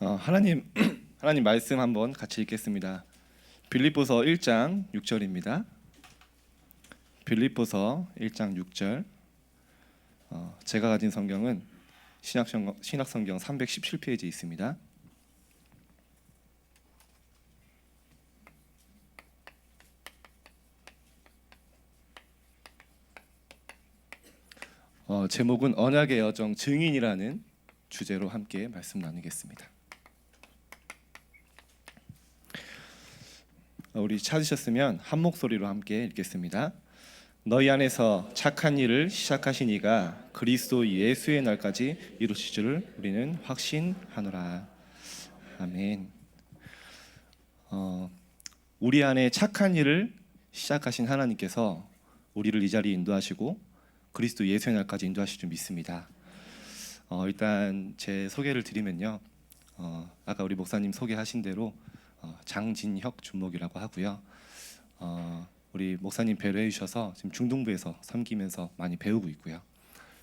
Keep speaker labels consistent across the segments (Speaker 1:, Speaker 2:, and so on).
Speaker 1: 하나님 하나님 말씀 한번 같이 읽겠습니다. 빌립보서 1장 6절입니다. 빌립보서 1장 6절. 제가 가진 성경은 신약성경 317페이지에 있습니다. 제목은 언약의 여정 증인이라는 주제로 함께 말씀 나누겠습니다. 우리 찾으셨으면 한 목소리로 함께 읽겠습니다. 너희 안에서 착한 일을 시작하신 이가 그리스도 예수의 날까지 이루실 줄을 우리는 확신하노라. 아멘. 우리 안에 착한 일을 시작하신 하나님께서 우리를 이 자리에 인도하시고 그리스도 예수의 날까지 인도하실 줄 믿습니다. 일단 제 소개를 드리면요, 아까 우리 목사님 소개하신 대로 장진혁 주목이라고 하고요. 우리 목사님 배려해 주셔서 지금 중동부에서 섬기면서 많이 배우고 있고요.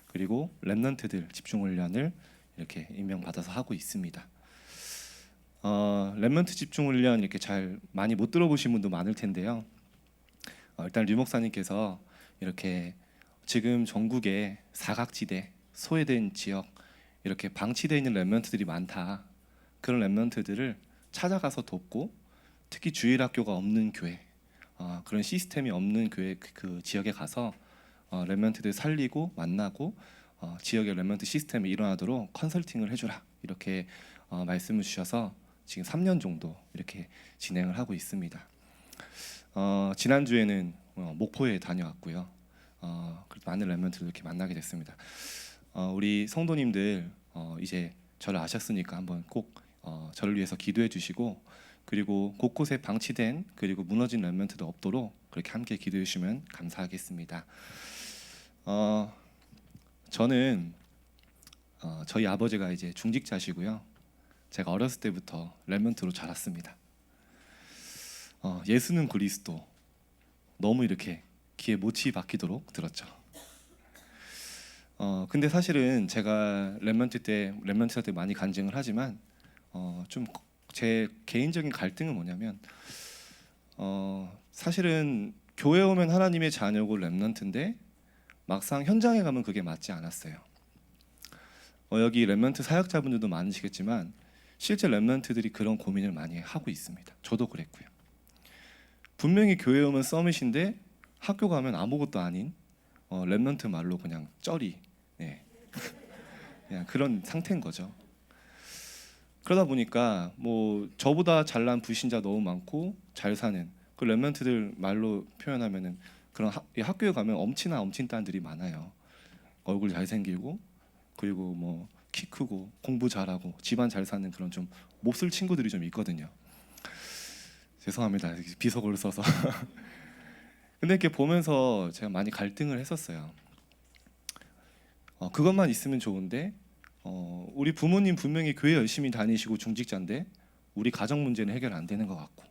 Speaker 1: 그리고 렘넌트들 집중훈련을 이렇게 임명받아서 하고 있습니다. 렘넌트 집중훈련 이렇게 잘 많이 못 들어보신 분도 많을 텐데요. 일단 류 목사님께서 이렇게 지금 전국에 사각지대, 소외된 지역, 이렇게 방치되어 있는 렘넌트들이 많다. 그런 렘넌트들을 찾아가서 돕고, 특히 주일학교가 없는 교회, 그런 시스템이 없는 교회 그 지역에 가서 렘넌트들 살리고 만나고 지역의 렘넌트 시스템이 일어나도록 컨설팅을 해주라, 이렇게 말씀을 주셔서 지금 3년 정도 이렇게 진행을 하고 있습니다. 지난주에는 목포에 다녀왔고요. 많은 렘넌트들 이렇게 만나게 됐습니다. 우리 성도님들 이제 저를 아셨으니까 한번 꼭 저를 위해서 기도해 주시고, 그리고 곳곳에 방치된 그리고 무너진 렘넌트도 없도록 그렇게 함께 기도해 주시면 감사하겠습니다. 저는 저희 아버지가 이제 중직자시고요. 제가 어렸을 때부터 렘넌트로 자랐습니다. 예수는 그리스도, 너무 이렇게 귀에 못이 박히도록 들었죠. 근데 사실은 제가 렘넌트한테 많이 간증을 하지만 좀 제 개인적인 갈등은 뭐냐면, 사실은 교회 오면 하나님의 자녀고 렘넌트인데 막상 현장에 가면 그게 맞지 않았어요. 여기 렘넌트 사역자분들도 많으시겠지만 실제 렘넌트들이 그런 고민을 많이 하고 있습니다. 저도 그랬고요. 분명히 교회 오면 서밋인데 학교 가면 아무것도 아닌 렘넌트 말로 그냥 쩌리, 그냥 그런 상태인 거죠. 그러다 보니까 뭐 저보다 잘난 불신자 너무 많고 잘 사는 그 렘넌트들 말로 표현하면은 그런 학교에 가면 엄친딸들이 많아요. 얼굴 잘생기고, 그리고 뭐 키 크고 공부 잘하고 집안 잘 사는 그런 좀 몹쓸 친구들이 좀 있거든요. 죄송합니다, 비속어를 써서. 근데 이렇게 보면서 제가 많이 갈등을 했었어요. 그것만 있으면 좋은데 우리 부모님 분명히 교회 열심히 다니시고 중직자인데 우리 가정 문제는 해결 안 되는 것 같고,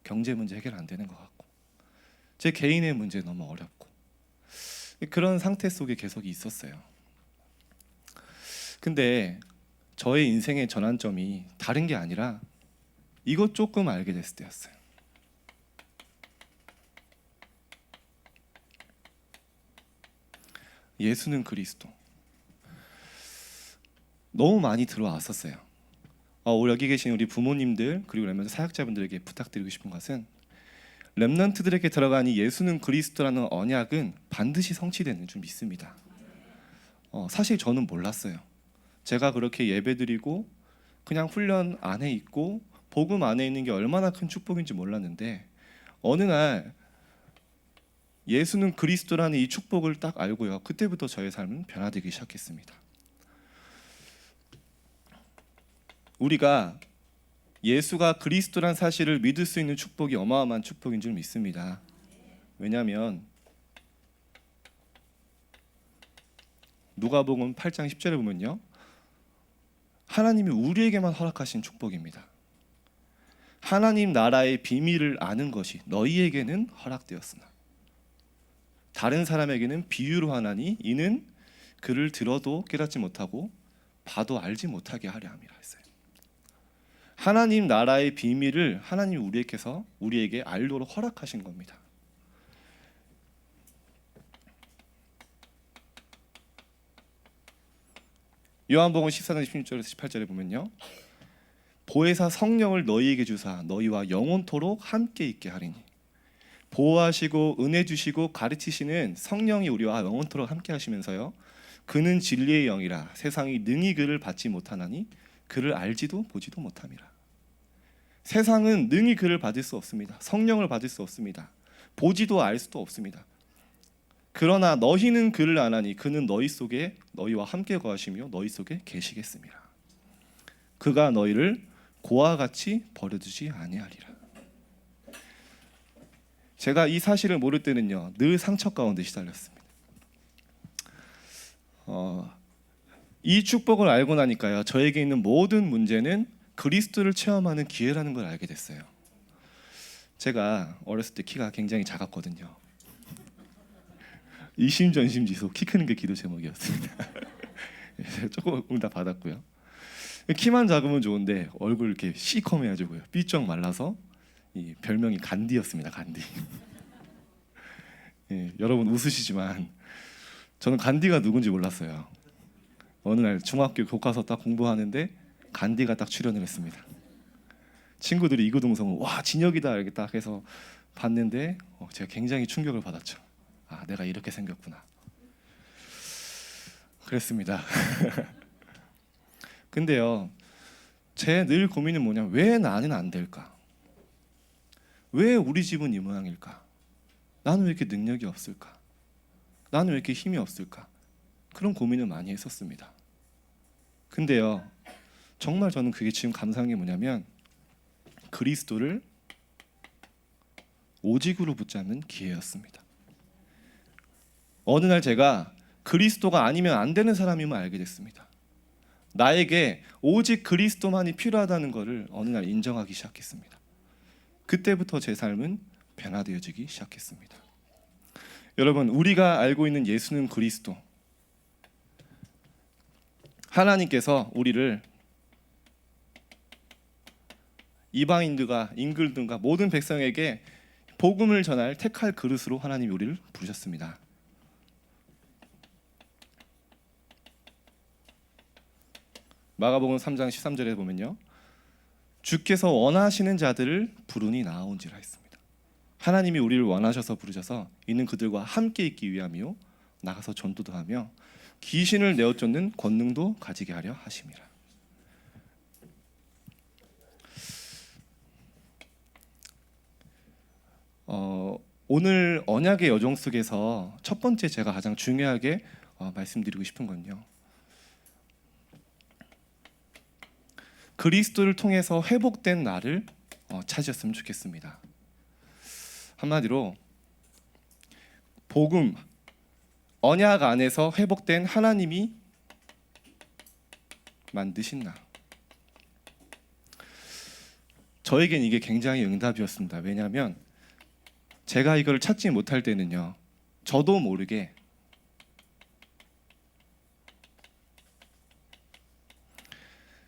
Speaker 1: 경제 문제 해결 안 되는 것 같고, 제 개인의 문제 너무 어렵고, 그런 상태 속에 계속 있었어요. 근데 저의 인생의 전환점이 다른 게 아니라 이것 조금 알게 됐을 때였어요. 예수는 그리스도. 너무 많이 들어왔었어요. 여기 계신 우리 부모님들 그리고 렘넌트 사역자분들에게 부탁드리고 싶은 것은, 렘넌트들에게 들어간 이 예수는 그리스도라는 언약은 반드시 성취되는 줄 믿습니다. 사실 저는 몰랐어요. 제가 그렇게 예배드리고 그냥 훈련 안에 있고 복음 안에 있는 게 얼마나 큰 축복인지 몰랐는데, 어느 날 예수는 그리스도라는 이 축복을 딱 알고요, 그때부터 저의 삶은 변화되기 시작했습니다. 우리가 예수가 그리스도란 사실을 믿을 수 있는 축복이 어마어마한 축복인 줄 믿습니다. 왜냐하면 누가복음 8장 10절에 보면요, 하나님이 우리에게만 허락하신 축복입니다. 하나님 나라의 비밀을 아는 것이 너희에게는 허락되었으나 다른 사람에게는 비유로 하나니 이는 그를 들어도 깨닫지 못하고 봐도 알지 못하게 하려 함이라 했어요. 하나님 나라의 비밀을 하나님이 우리에게 알도록 허락하신 겁니다. 요한복음 14장 16절에서 18절에 보면요, 보혜사 성령을 너희에게 주사 너희와 영원토록 함께 있게 하리니. 보호하시고 은혜 주시고 가르치시는 성령이 우리와 영원토록 함께 하시면서요, 그는 진리의 영이라 세상이 능히 그를 받지 못하나니 그를 알지도 보지도 못함이라. 세상은 능히 그를 받을 수 없습니다. 성령을 받을 수 없습니다. 보지도 알 수도 없습니다. 그러나 너희는 그를 아나니 그는 너희와 함께 거하시며 너희 속에 계시겠습니다. 그가 너희를 고와 같이 버려두지 아니하리라. 제가 이 사실을 모를 때는요, 늘 상처 가운데 시달렸습니다. 이 축복을 알고 나니까요, 저에게 있는 모든 문제는 그리스도를 체험하는 기회라는 걸 알게 됐어요. 제가 어렸을 때 키가 굉장히 작았거든요. 이심전심지수 키 크는 게 기도 제목이었습니다. 조금 응답 받았고요. 키만 작으면 좋은데 얼굴 이렇게 시커매가지고요, 삐쩍 말라서 이 별명이 간디였습니다. 간디. 예, 여러분 웃으시지만 저는 간디가 누군지 몰랐어요. 어느 날 중학교 교과서 딱 공부하는데 간디가 딱 출연을 했습니다. 친구들이 이구동성을 와 진혁이다 이렇게 딱 해서 봤는데 제가 굉장히 충격을 받았죠. 아, 내가 이렇게 생겼구나. 그랬습니다. 근데요, 제 늘 고민은 뭐냐면, 왜 나는 안 될까? 왜 우리 집은 이 모양일까? 나는 왜 이렇게 능력이 없을까? 나는 왜 이렇게 힘이 없을까? 그런 고민을 많이 했었습니다. 근데요, 정말 저는 그게 지금 감사한 게 뭐냐면, 그리스도를 오직으로 붙잡는 기회였습니다. 어느 날 제가 그리스도가 아니면 안 되는 사람임을 알게 됐습니다. 나에게 오직 그리스도만이 필요하다는 것을 어느 날 인정하기 시작했습니다. 그때부터 제 삶은 변화되어지기 시작했습니다. 여러분, 우리가 알고 있는 예수는 그리스도, 하나님께서 우리를 이방인들과 인글들과 모든 백성에게 복음을 전할 택할 그릇으로 하나님이 우리를 부르셨습니다. 마가복음 3장 13절에 보면요, 주께서 원하시는 자들을 부르니 나아온지라 했습니다. 하나님이 우리를 원하셔서 부르셔서 이는 그들과 함께 있기 위함이요 나가서 전도도 하며 귀신을 내어 쫓는 권능도 가지게 하려 하심이라. 오늘 언약의 여정 속에서 첫 번째 제가 가장 중요하게 말씀드리고 싶은 건요, 그리스도를 통해서 회복된 나를 찾으셨으면 좋겠습니다. 한마디로 복음, 언약 안에서 회복된 하나님이 만드신 나. 저에겐 이게 굉장히 응답이었습니다. 왜냐하면 제가 이걸 찾지 못할 때는요, 저도 모르게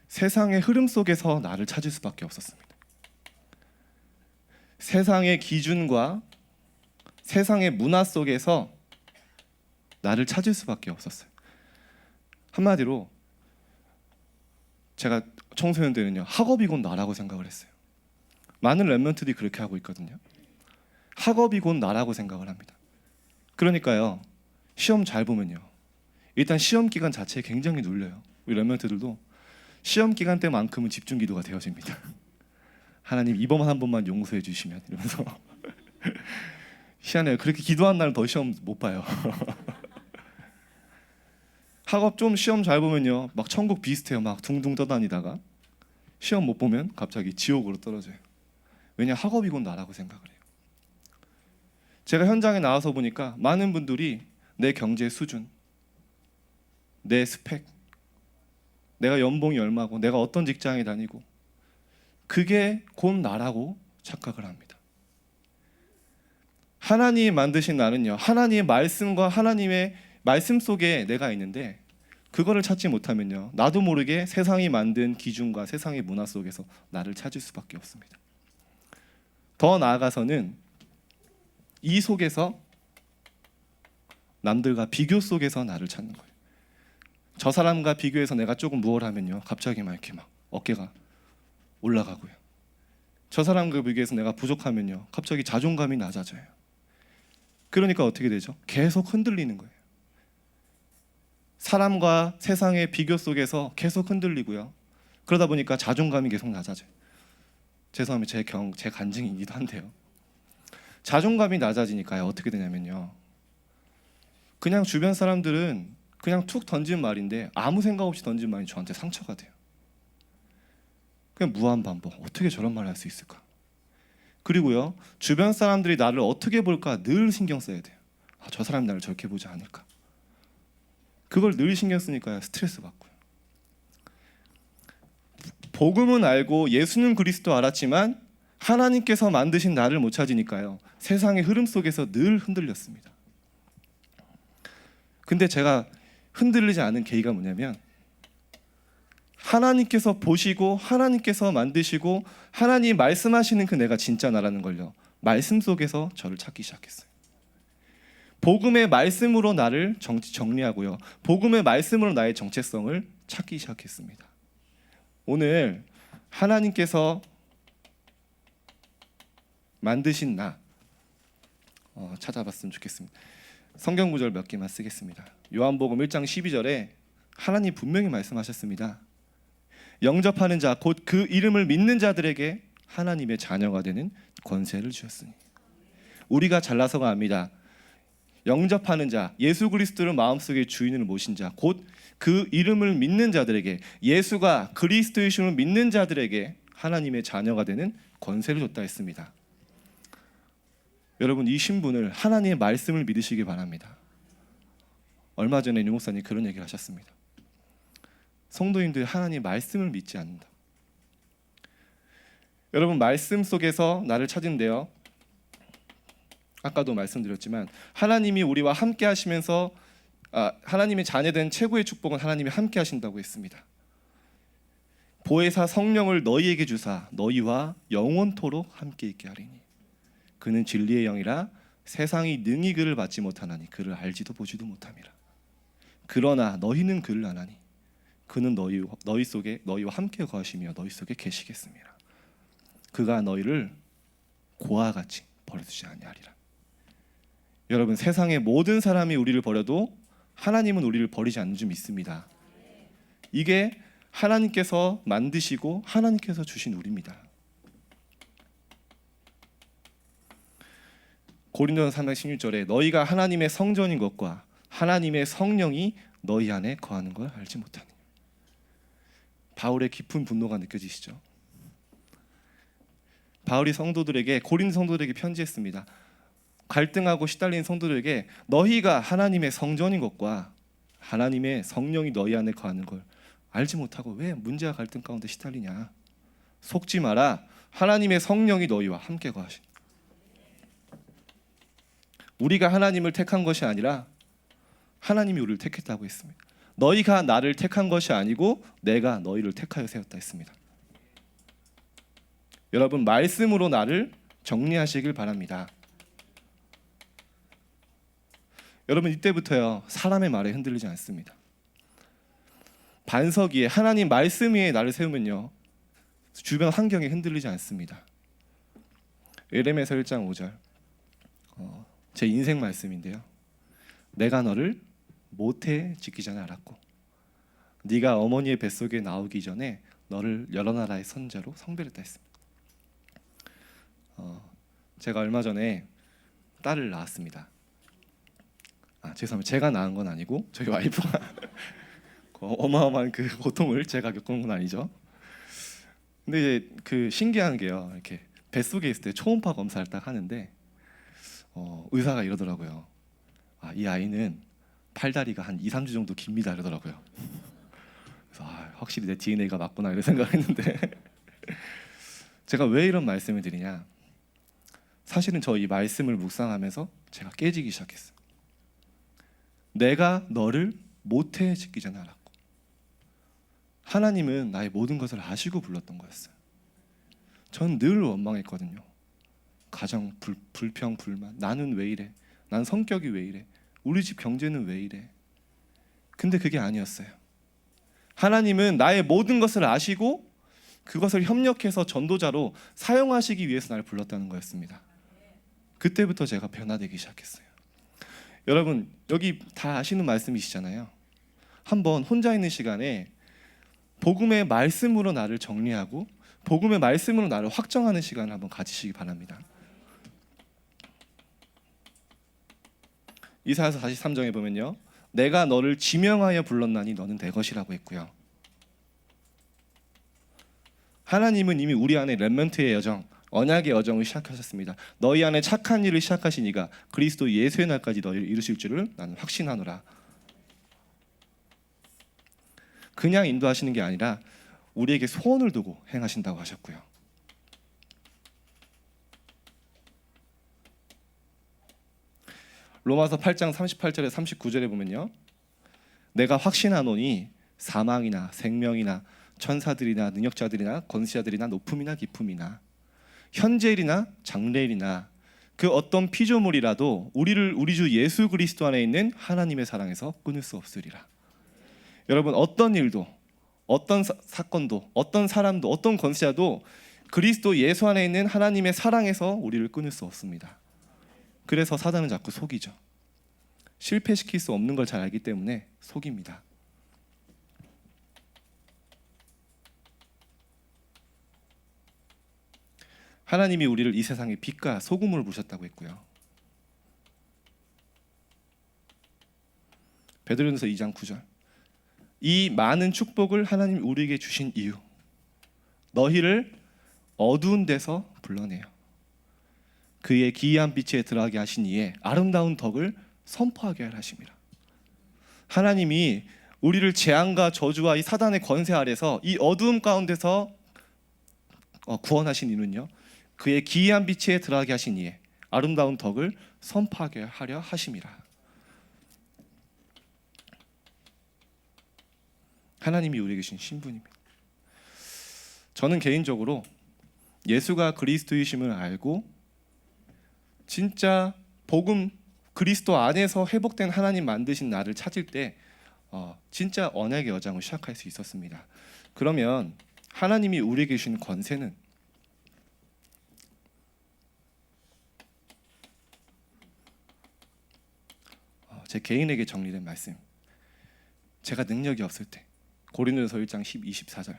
Speaker 1: 세상의 흐름 속에서 나를 찾을 수밖에 없었습니다. 세상의 기준과 세상의 문화 속에서 나를 찾을 수밖에 없었어요. 한마디로 제가 청소년 때는요, 학업이 곧 나라고 생각을 했어요. 많은 랩런트들이 그렇게 하고 있거든요. 학업이 곧 나라고 생각을 합니다. 그러니까요, 시험 잘 보면요, 일단 시험 기간 자체에 굉장히 눌려요. 우리 랩런트들도 시험 기간 때만큼은 집중 기도가 되어집니다. 하나님 이번 한 번만 용서해 주시면 이러면서 희한해요. 그렇게 기도한 날은 더 시험 못 봐요. 학업 좀 시험 잘 보면요, 막 천국 비슷해요. 막 둥둥 떠다니다가 시험 못 보면 갑자기 지옥으로 떨어져요. 왜냐, 학업이 곧 나라고 생각을 해요. 제가 현장에 나와서 보니까 많은 분들이 내 경제 수준, 내 스펙, 내가 연봉이 얼마고 내가 어떤 직장에 다니고, 그게 곧 나라고 착각을 합니다. 하나님이 만드신 나는요, 하나님의 말씀과 하나님의 말씀 속에 내가 있는데 그거를 찾지 못하면요, 나도 모르게 세상이 만든 기준과 세상의 문화 속에서 나를 찾을 수밖에 없습니다. 더 나아가서는 이 속에서 남들과 비교 속에서 나를 찾는 거예요. 저 사람과 비교해서 내가 조금 무얼하면요, 갑자기 막 이렇게 막 어깨가 올라가고요. 저 사람과 비교해서 내가 부족하면요, 갑자기 자존감이 낮아져요. 그러니까 어떻게 되죠? 계속 흔들리는 거예요. 사람과 세상의 비교 속에서 계속 흔들리고요. 그러다 보니까 자존감이 계속 낮아져요. 죄송합니다. 제 간증이기도 한데요. 자존감이 낮아지니까요, 어떻게 되냐면요, 그냥 주변 사람들은 그냥 툭 던진 말인데 아무 생각 없이 던진 말이 저한테 상처가 돼요. 그냥 무한 반복. 어떻게 저런 말을 할 수 있을까? 그리고요, 주변 사람들이 나를 어떻게 볼까 늘 신경 써야 돼요. 저 사람이 나를 저렇게 보지 않을까? 그걸 늘 신경 쓰니까 스트레스 받고요. 복음은 알고 예수는 그리스도 알았지만 하나님께서 만드신 나를 못 찾으니까요, 세상의 흐름 속에서 늘 흔들렸습니다. 근데 제가 흔들리지 않은 계기가 뭐냐면, 하나님께서 보시고 하나님께서 만드시고 하나님 말씀하시는 그 내가 진짜 나라는 걸요, 말씀 속에서 저를 찾기 시작했어요. 복음의 말씀으로 나를 정리하고요, 복음의 말씀으로 나의 정체성을 찾기 시작했습니다. 오늘 하나님께서 만드신 나 찾아봤으면 좋겠습니다. 성경 구절 몇 개만 쓰겠습니다. 요한복음 1장 12절에 하나님 분명히 말씀하셨습니다. 영접하는 자 곧 그 이름을 믿는 자들에게 하나님의 자녀가 되는 권세를 주셨으니. 우리가 잘나서가 아닙니다. 영접하는 자, 예수 그리스도를 마음속에 주인을 모신 자, 곧 그 이름을 믿는 자들에게, 예수가 그리스도이심을 믿는 자들에게 하나님의 자녀가 되는 권세를 줬다 했습니다. 여러분, 이 신분을, 하나님의 말씀을 믿으시기 바랍니다. 얼마 전에 유 목사님 그런 얘기를 하셨습니다. 성도인들이 하나님의 말씀을 믿지 않는다. 여러분, 말씀 속에서 나를 찾은데요, 아까도 말씀드렸지만 하나님이 우리와 함께 하시면서 하나님의 자녀된 최고의 축복은 하나님이 함께 하신다고 했습니다. 보혜사 성령을 너희에게 주사 너희와 영원토록 함께 있게 하리니 그는 진리의 영이라 세상이 능히 그를 받지 못하나니 그를 알지도 보지도 못함이라. 그러나 너희는 그를 아나니 그는 너희 속에 너희와 함께 거하시며 너희 속에 계시겠습니다. 그가 너희를 고와 같이 버려두지 아니하리라. 여러분, 세상의 모든 사람이 우리를 버려도 하나님은 우리를 버리지 않는 줄 믿습니다. 이게 하나님께서 만드시고 하나님께서 주신 우리입니다. 고린도서 3장 16절에 너희가 하나님의 성전인 것과 하나님의 성령이 너희 안에 거하는 걸 알지 못하니. 바울의 깊은 분노가 느껴지시죠? 바울이 성도들에게, 고린 성도들에게 편지했습니다. 갈등하고 시달린 성도들에게 너희가 하나님의 성전인 것과 하나님의 성령이 너희 안에 거하는 걸 알지 못하고 왜 문제와 갈등 가운데 시달리냐. 속지 마라. 하나님의 성령이 너희와 함께 거하신. 우리가 하나님을 택한 것이 아니라 하나님이 우리를 택했다고 했습니다. 너희가 나를 택한 것이 아니고 내가 너희를 택하여 세웠다 했습니다. 여러분, 말씀으로 나를 정리하시길 바랍니다. 여러분, 이때부터요, 사람의 말에 흔들리지 않습니다. 반석 위에, 하나님 말씀 위에 나를 세우면요, 주변 환경에 흔들리지 않습니다. 에레미야서 1장 5절, 제 인생 말씀인데요. 내가 너를 모태에 짓기 전에 알았고 네가 어머니의 뱃속에 나오기 전에 너를 여러 나라의 선자로 성별했다 했습니다. 제가 얼마 전에 딸을 낳았습니다. 죄송합니다. 제가 낳은 건 아니고 저희 와이프가 어마어마한 그 고통을 제가 겪은 건 아니죠. 근데 이제 그 신기한 게요, 이렇게 뱃속에 있을 때 초음파 검사를 딱 하는데 의사가 이러더라고요. 이 아이는 팔다리가 한 2, 3주 정도 깁니다 이러더라고요. 그래서 확실히 내 DNA가 맞구나 이런 생각했는데 제가 왜 이런 말씀을 드리냐, 사실은 저 이 말씀을 묵상하면서 제가 깨지기 시작했어요. 내가 너를 모태에 짓기 전에 알았고 하나님은 나의 모든 것을 아시고 불렀던 거였어요. 전 늘 원망했거든요. 가정 불평 불만, 나는 왜 이래, 난 성격이 왜 이래, 우리 집 경제는 왜 이래. 근데 그게 아니었어요. 하나님은 나의 모든 것을 아시고 그것을 협력해서 전도자로 사용하시기 위해서 나를 불렀다는 거였습니다. 그때부터 제가 변화되기 시작했어요. 여러분, 여기 다 아시는 말씀이시잖아요. 한번 혼자 있는 시간에 복음의 말씀으로 나를 정리하고 복음의 말씀으로 나를 확정하는 시간을 한번 가지시기 바랍니다. 이사야서 43장에 보면요, 내가 너를 지명하여 불렀나니 너는 내 것이라고 했고요. 하나님은 이미 우리 안에 렘넌트의 여정, 언약의 여정을 시작하셨습니다. 너희 안에 착한 일을 시작하신 이가 그리스도 예수의 날까지 너희를 이루실 줄을 나는 확신하노라. 그냥 인도하시는 게 아니라 우리에게 소원을 두고 행하신다고 하셨고요. 로마서 8장 38절에 39절에 보면요, 내가 확신하노니 사망이나 생명이나 천사들이나 능력자들이나 권세자들이나 높음이나 깊음이나 현재일이나 장래일이나 그 어떤 피조물이라도 우리 주 예수 그리스도 안에 있는 하나님의 사랑에서 끊을 수 없으리라. 여러분, 어떤 일도, 어떤 사건도, 어떤 사람도, 어떤 권세자도 그리스도 예수 안에 있는 하나님의 사랑에서 우리를 끊을 수 없습니다. 그래서 사단은 자꾸 속이죠. 실패시킬 수 없는 걸 잘 알기 때문에 속입니다. 하나님이 우리를 이 세상의 빛과 소금으로 부르셨다고 했고요. 베드로전서 2장 9절, 이 많은 축복을 하나님이 우리에게 주신 이유, 너희를 어두운 데서 불러내요 그의 기이한 빛에 들어가게 하신 이에 아름다운 덕을 선포하게 하심이라. 하나님이 우리를 재앙과 저주와 이 사단의 권세 아래서 이 어두움 가운데서 구원하신 이는요, 그의 기이한 빛에 들어가게 하신 이에 아름다운 덕을 선포하게 하려 하심이라. 하나님이 우리에게 주신 신분입니다. 저는 개인적으로 예수가 그리스도이심을 알고 진짜 복음 그리스도 안에서 회복된 하나님 만드신 나를 찾을 때 진짜 언약의 여정을 시작할 수 있었습니다. 그러면 하나님이 우리에게 주신 권세는 제 개인에게 정리된 말씀, 제가 능력이 없을 때 고린도전서 1장 24절,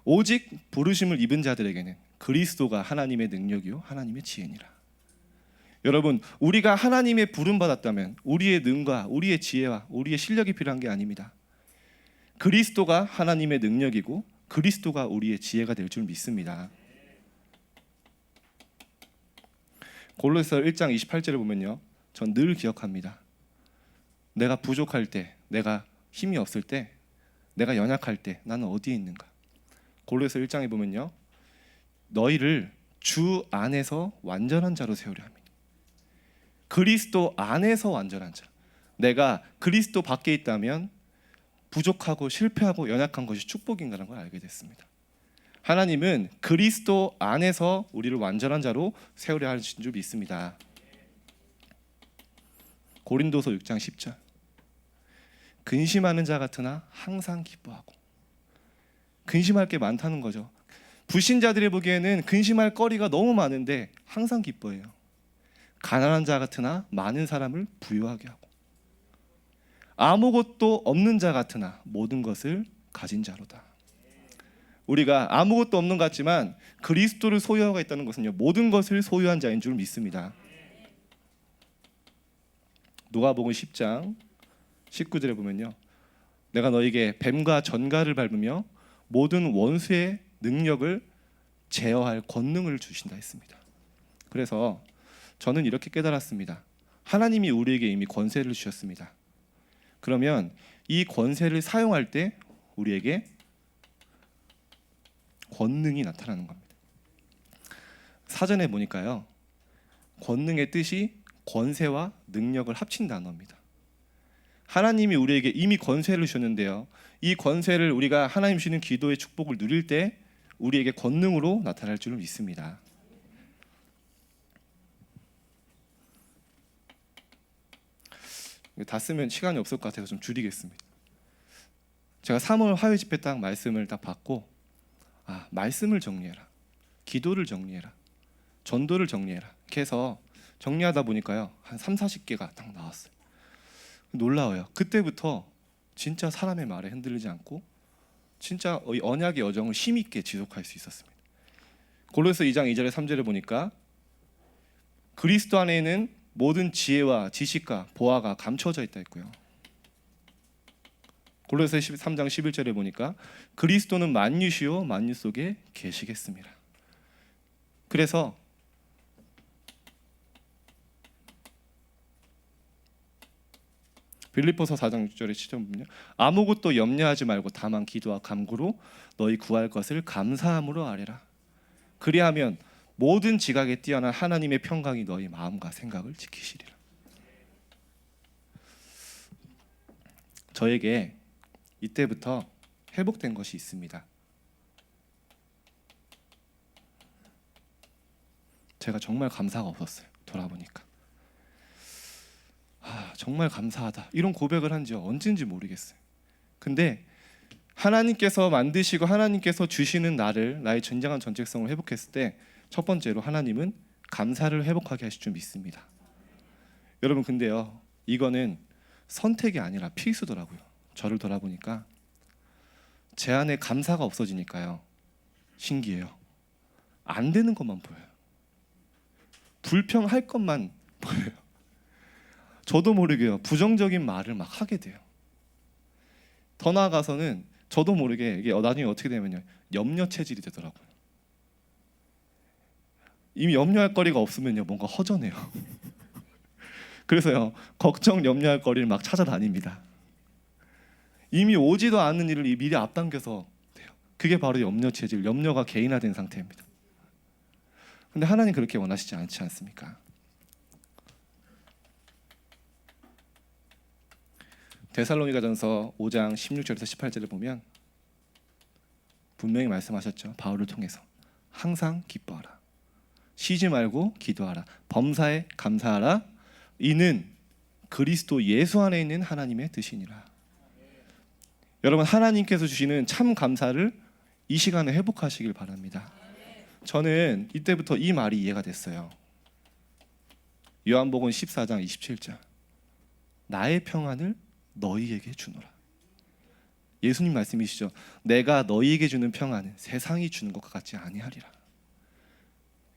Speaker 1: 오직 부르심을 입은 자들에게는 그리스도가 하나님의 능력이요 하나님의 지혜니라. 여러분, 우리가 하나님의 부름 받았다면 우리의 능과 우리의 지혜와 우리의 실력이 필요한 게 아닙니다. 그리스도가 하나님의 능력이고 그리스도가 우리의 지혜가 될 줄 믿습니다. 골로새서 1장 28절을 보면요, 전 늘 기억합니다. 내가 부족할 때, 내가 힘이 없을 때, 내가 연약할 때 나는 어디에 있는가. 골로새서 1장에 보면요, 너희를 주 안에서 완전한 자로 세우려 합니다. 그리스도 안에서 완전한 자. 내가 그리스도 밖에 있다면 부족하고 실패하고 연약한 것이 축복인가라는 걸 알게 됐습니다. 하나님은 그리스도 안에서 우리를 완전한 자로 세우려 하신 줄 믿습니다. 고린도서 6장 10절, 근심하는 자 같으나 항상 기뻐하고. 근심할 게 많다는 거죠. 불신자들이 보기에는 근심할 거리가 너무 많은데 항상 기뻐해요. 가난한 자 같으나 많은 사람을 부유하게 하고, 아무것도 없는 자 같으나 모든 것을 가진 자로다. 우리가 아무것도 없는 것 같지만 그리스도를 소유하고 있다는 것은요, 모든 것을 소유한 자인 줄 믿습니다. 누가복음 10장 19절에 보면요, 내가 너에게 뱀과 전갈을 밟으며 모든 원수의 능력을 제어할 권능을 주신다 했습니다. 그래서 저는 이렇게 깨달았습니다. 하나님이 우리에게 이미 권세를 주셨습니다. 그러면 이 권세를 사용할 때 우리에게 권능이 나타나는 겁니다. 사전에 보니까요, 권능의 뜻이 권세와 능력을 합친 단어입니다. 하나님이 우리에게 이미 권세를 주셨는데요. 이 권세를 우리가 하나님 주시는 기도의 축복을 누릴 때 우리에게 권능으로 나타날 줄을 믿습니다. 다 쓰면 시간이 없을 것 같아서 좀 줄이겠습니다. 제가 3월 화요 집회 딱 말씀을 딱 받고 말씀을 정리해라, 기도를 정리해라, 전도를 정리해라 이렇게 해서 정리하다 보니까요 한 30-40개가 딱 나왔어요. 놀라워요. 그때부터 진짜 사람의 말에 흔들리지 않고 진짜 언약의 여정을 힘있게 지속할 수 있었습니다. 골로새 2장 2절에 3절에 보니까 그리스도 안에는 모든 지혜와 지식과 보화가 감춰져 있다 했고요. 골로새 3장 11절에 보니까 그리스도는 만유시요 만유 속에 계시겠습니다. 그래서 빌립보서 4장 6절에 시점은요. 아무것도 염려하지 말고 다만 기도와 간구로 너희 구할 것을 감사함으로 아뢰라. 그리하면 모든 지각에 뛰어난 하나님의 평강이 너희 마음과 생각을 지키시리라. 저에게 이때부터 회복된 것이 있습니다. 제가 정말 감사가 없었어요. 돌아보니까 정말 감사하다 이런 고백을 한 지 언젠지 모르겠어요. 근데 하나님께서 만드시고 하나님께서 주시는 나의 전쟁한 전책성을 회복했을 때 첫 번째로 하나님은 감사를 회복하게 하실 줄 믿습니다. 여러분 근데요 이거는 선택이 아니라 필수더라고요. 저를 돌아보니까 제 안에 감사가 없어지니까요 신기해요. 안 되는 것만 보여요. 불평할 것만 보여요. 저도 모르게요 부정적인 말을 막 하게 돼요. 더 나아가서는 저도 모르게 이게 나중에 어떻게 되면요 염려 체질이 되더라고요. 이미 염려할 거리가 없으면요 뭔가 허전해요. 그래서요 걱정 염려할 거리를 막 찾아다닙니다. 이미 오지도 않는 일을 미리 앞당겨서 돼요. 그게 바로 염려 체질, 염려가 개인화된 상태입니다. 근데 하나님 그렇게 원하시지 않지 않습니까? 데살로니가전서 5장 16절에서 18절을 보면 분명히 말씀하셨죠. 바울을 통해서 항상 기뻐하라, 쉬지 말고 기도하라, 범사에 감사하라, 이는 그리스도 예수 안에 있는 하나님의 뜻이니라. 여러분 하나님께서 주시는 참 감사를 이 시간에 회복하시길 바랍니다. 저는 이때부터 이 말이 이해가 됐어요. 요한복음 14장 27절 나의 평안을 너희에게 주노라. 예수님 말씀이시죠. 내가 너희에게 주는 평안은 세상이 주는 것과 같지 아니하리라.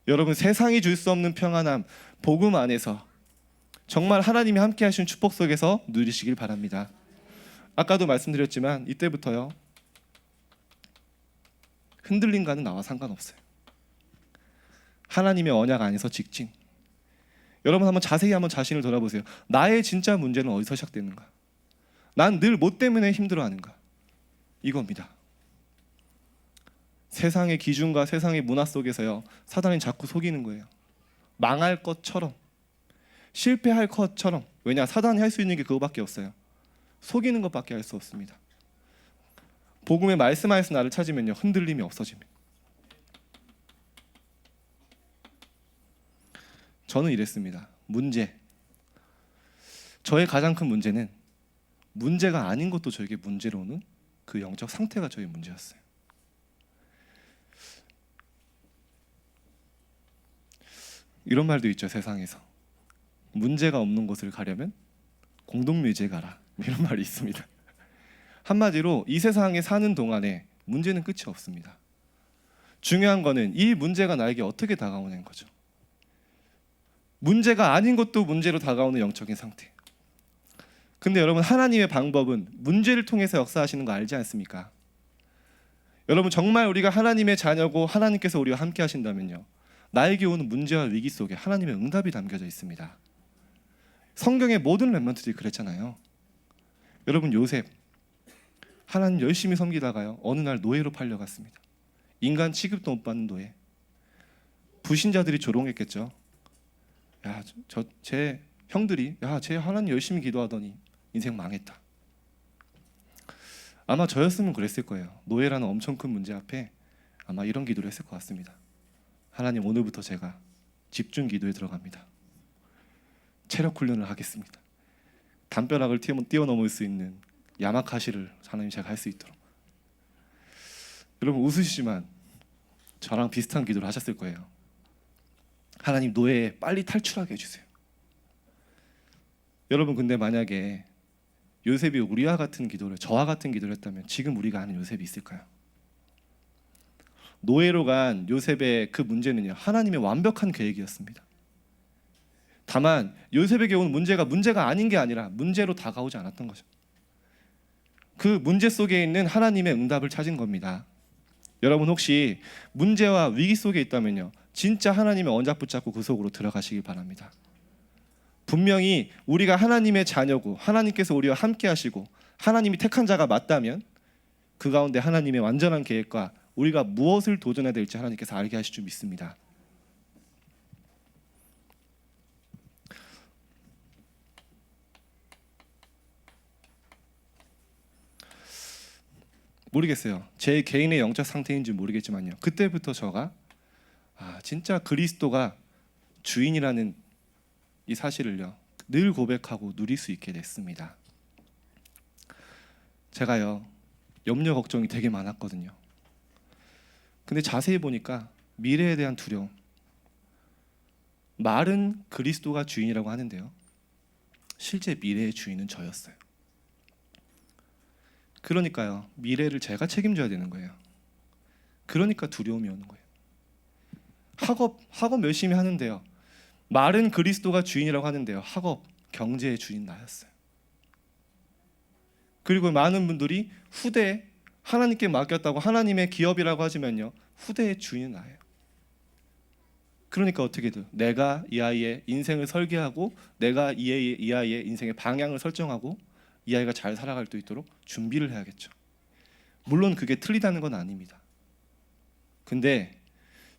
Speaker 1: 여러분 세상이 줄 수 없는 평안함 복음 안에서 정말 하나님이 함께 하신 축복 속에서 누리시길 바랍니다. 아까도 말씀드렸지만 이때부터요 흔들림과는 나와 상관없어요. 하나님의 언약 안에서 직진. 여러분 한번 자세히 한번 자신을 돌아보세요. 나의 진짜 문제는 어디서 시작되는가? 난 늘 뭐 때문에 힘들어하는가? 이겁니다. 세상의 기준과 세상의 문화 속에서요 사단이 자꾸 속이는 거예요. 망할 것처럼, 실패할 것처럼. 왜냐? 사단이 할 수 있는 게 그거밖에 없어요. 속이는 것밖에 할 수 없습니다. 복음의 말씀 안에서 나를 찾으면요 흔들림이 없어집니다. 저는 이랬습니다. 저의 가장 큰 문제는 문제가 아닌 것도 저에게 문제로 오는 그 영적 상태가 저의 문제였어요. 이런 말도 있죠. 세상에서 문제가 없는 곳을 가려면 공동묘지에 가라, 이런 말이 있습니다. 한마디로 이 세상에 사는 동안에 문제는 끝이 없습니다. 중요한 거는 이 문제가 나에게 어떻게 다가오는 거죠. 문제가 아닌 것도 문제로 다가오는 영적인 상태. 근데 여러분 하나님의 방법은 문제를 통해서 역사하시는 거 알지 않습니까? 여러분 정말 우리가 하나님의 자녀고 하나님께서 우리와 함께 하신다면요 나에게 오는 문제와 위기 속에 하나님의 응답이 담겨져 있습니다. 성경의 모든 렘넌트들이 그랬잖아요. 여러분 요셉 하나님 열심히 섬기다가요 어느 날 노예로 팔려갔습니다. 인간 취급도 못 받는 노예. 부신자들이 조롱했겠죠. 제 형들이 쟤 하나님 열심히 기도하더니 인생 망했다. 아마 저였으면 그랬을 거예요. 노예라는 엄청 큰 문제 앞에 아마 이런 기도를 했을 것 같습니다. 하나님, 오늘부터 제가 집중 기도에 들어갑니다. 체력 훈련을 하겠습니다. 담벼락을 뛰어넘을 수 있는 야마카시를 하나님 제가 할 수 있도록. 여러분 웃으시지만 저랑 비슷한 기도를 하셨을 거예요. 하나님, 노예에 빨리 탈출하게 해주세요. 여러분 근데 만약에 요셉이 우리와 같은 기도를, 저와 같은 기도를 했다면 지금 우리가 아는 요셉이 있을까요? 노예로 간 요셉의 그 문제는요, 하나님의 완벽한 계획이었습니다. 다만 요셉에게 온 문제가 아닌 게 아니라 문제로 다가오지 않았던 거죠. 그 문제 속에 있는 하나님의 응답을 찾은 겁니다. 여러분 혹시 문제와 위기 속에 있다면요, 진짜 하나님의 언약 붙잡고 그 속으로 들어가시길 바랍니다. 분명히 우리가 하나님의 자녀고 하나님께서 우리와 함께 하시고 하나님이 택한 자가 맞다면 그 가운데 하나님의 완전한 계획과 우리가 무엇을 도전해야 될지 하나님께서 알게 하실 줄 믿습니다. 모르겠어요. 제 개인의 영적 상태인지 모르겠지만요, 그때부터 저가 진짜 그리스도가 주인이라는 이 사실을요 늘 고백하고 누릴 수 있게 됐습니다. 제가요 염려 걱정이 되게 많았거든요. 근데 자세히 보니까 미래에 대한 두려움, 말은 그리스도가 주인이라고 하는데요, 실제 미래의 주인은 저였어요. 그러니까요, 미래를 제가 책임져야 되는 거예요. 그러니까 두려움이 오는 거예요. 학업 열심히 하는데요, 말은 그리스도가 주인이라고 하는데요, 학업, 경제의 주인 나였어요. 그리고 많은 분들이 후대 하나님께 맡겼다고 하나님의 기업이라고 하지만요, 후대의 주인은 나예요. 그러니까 어떻게 돼? 내가 이 아이의 인생을 설계하고 내가 이 아이의 인생의 방향을 설정하고 이 아이가 잘 살아갈 수 있도록 준비를 해야겠죠. 물론 그게 틀리다는 건 아닙니다. 근데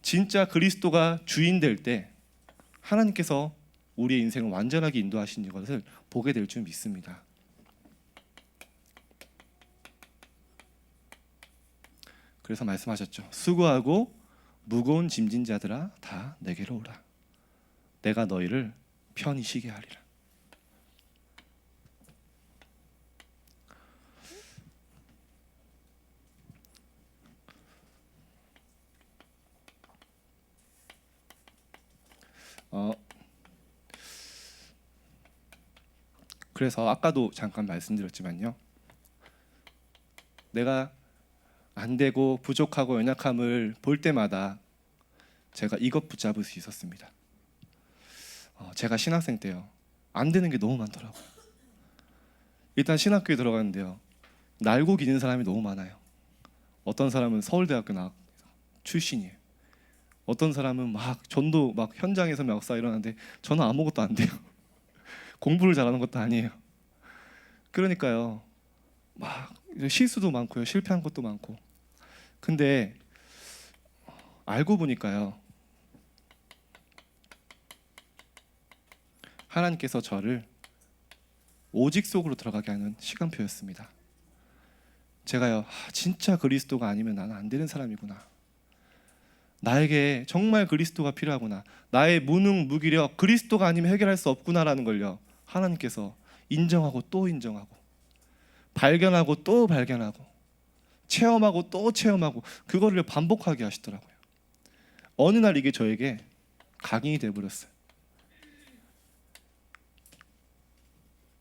Speaker 1: 진짜 그리스도가 주인 될 때 하나님께서 우리의 인생을 완전하게 인도하시는 것을 보게 될 줄 믿습니다. 그래서 말씀하셨죠. 수고하고 무거운 짐진 자들아 다 내게로 오라. 내가 너희를 편히 쉬게 하리라. 그래서 아까도 잠깐 말씀드렸지만요, 내가 안 되고 부족하고 연약함을 볼 때마다 제가 이것 붙잡을 수 있었습니다. 제가 신학생 때요, 안 되는 게 너무 많더라고요. 일단 신학교에 들어갔는데요, 날고 기는 사람이 너무 많아요. 어떤 사람은 서울대학교 나왔 출신이에요. 어떤 사람은 막 전도 막 현장에서 역사 일어나는데 저는 아무것도 안 돼요. 공부를 잘하는 것도 아니에요. 그러니까요, 막 실수도 많고요, 실패한 것도 많고. 근데 알고 보니까요, 하나님께서 저를 오직 속으로 들어가게 하는 시간표였습니다. 제가요, 진짜 그리스도가 아니면 나는 안 되는 사람이구나. 나에게 정말 그리스도가 필요하구나. 나의 무능, 무기력, 그리스도가 아니면 해결할 수 없구나라는 걸요, 하나님께서 인정하고 또 인정하고, 발견하고 또 발견하고, 체험하고 또 체험하고, 그거를 반복하게 하시더라고요. 어느 날 이게 저에게 각인이 되어버렸어요.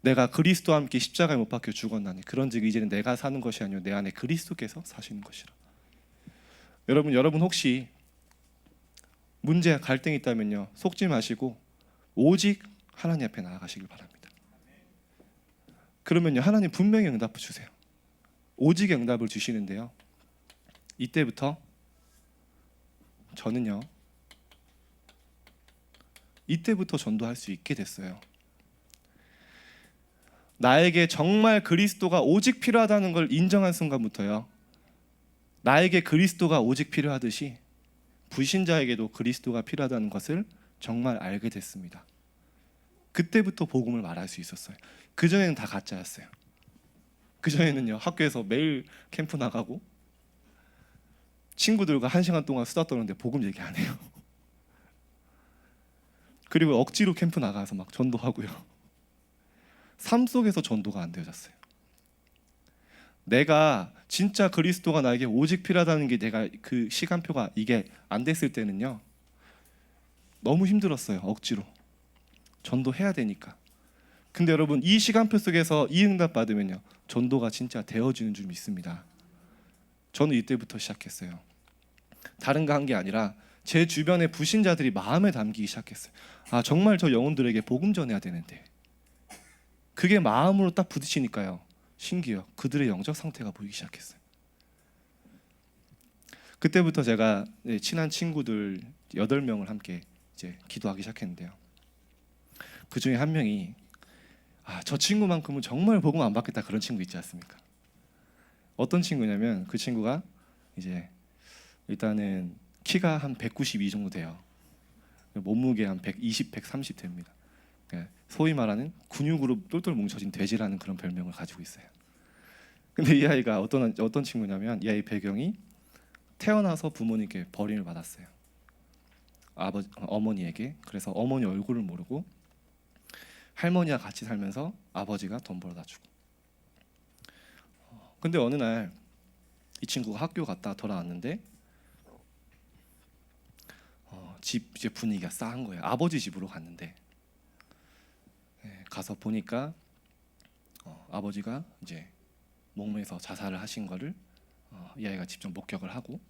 Speaker 1: 내가 그리스도와 함께 십자가에 못 박혀 죽었나니 그런즉 이제는 내가 사는 것이 아니요 내 안에 그리스도께서 사시는 것이라. 여러분 혹시 문제, 갈등이 있다면요, 속지 마시고 오직 하나님 앞에 나아가시길 바랍니다. 그러면요, 하나님 분명히 응답을 주세요. 오직의 응답을 주시는데요, 이때부터 저는요, 이때부터 전도할 수 있게 됐어요. 나에게 정말 그리스도가 오직 필요하다는 걸 인정한 순간부터요, 나에게 그리스도가 오직 필요하듯이 불신자에게도 그리스도가 필요하다는 것을 정말 알게 됐습니다. 그때부터 복음을 말할 수 있었어요. 그 전에는 다 가짜였어요. 그 전에는요, 학교에서 매일 캠프 나가고 친구들과 1시간 동안 수다 떠는데 복음 얘기 안 해요. 그리고 억지로 캠프 나가서 막 전도하고요. 삶 속에서 전도가 안 되어졌어요. 내가 진짜 그리스도가 나에게 오직 필요하다는 게 내가 그 시간표가 이게 안 됐을 때는요, 너무 힘들었어요. 억지로 전도해야 되니까. 근데 여러분, 이 시간표 속에서 이 응답 받으면요, 전도가 진짜 되어지는 줄 믿습니다. 저는 이때부터 시작했어요. 다른 거 한 게 아니라 제 주변의 불신자들이 마음에 담기기 시작했어요. 아, 정말 저 영혼들에게 복음 전해야 되는데. 그게 마음으로 딱 부딪히니까요, 신기해요. 그들의 영적 상태가 보이기 시작했어요. 그때부터 제가 친한 친구들 8명을 함께 이제 기도하기 시작했는데요. 그 중에 한 명이 저 친구만큼은 정말 복음 안 받겠다, 그런 친구 있지 않습니까? 어떤 친구냐면, 그 친구가 이제 일단은 키가 한 192 정도 돼요. 몸무게 한 120, 130 됩니다. 소위 말하는 근육으로 똘똘 뭉쳐진 돼지라는 그런 별명을 가지고 있어요. 근데 이 아이가 어떤 친구냐면, 이 아이 배경이 태어나서 부모님께 버림을 받았어요. 어머니에게. 그래서 어머니 얼굴을 모르고 할머니와 같이 살면서 아버지가 돈 벌어다 주고. 근데 어느 날 이 친구가 학교 갔다 돌아왔는데 집 이제 분위기가 싸한 거예요. 아버지 집으로 갔는데 가서 보니까 아버지가 이제 목매서 자살을 하신 거를 이 아이가 직접 목격을 하고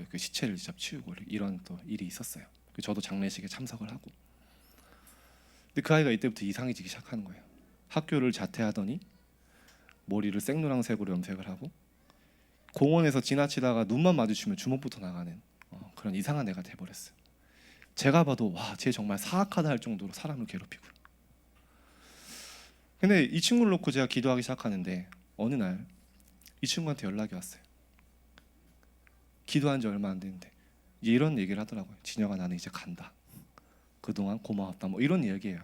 Speaker 1: 그 시체를 직접 치우고 이런 또 일이 있었어요. 저도 장례식에 참석을 하고. 근데 그 아이가 이때부터 이상해지기 시작하는 거예요. 학교를 자퇴하더니 머리를 생노란색으로 염색을 하고 공원에서 지나치다가 눈만 마주치면 주먹부터 나가는 그런 이상한 애가 돼버렸어요. 제가 봐도 쟤 정말 사악하다 할 정도로 사람을 괴롭히고요. 근데 이 친구를 놓고 제가 기도하기 시작하는데 어느 날 이 친구한테 연락이 왔어요. 기도한 지 얼마 안 됐는데 이런 얘기를 하더라고요. 진혁아, 나는 이제 간다. 그동안 고마웠다. 뭐 이런 얘기예요.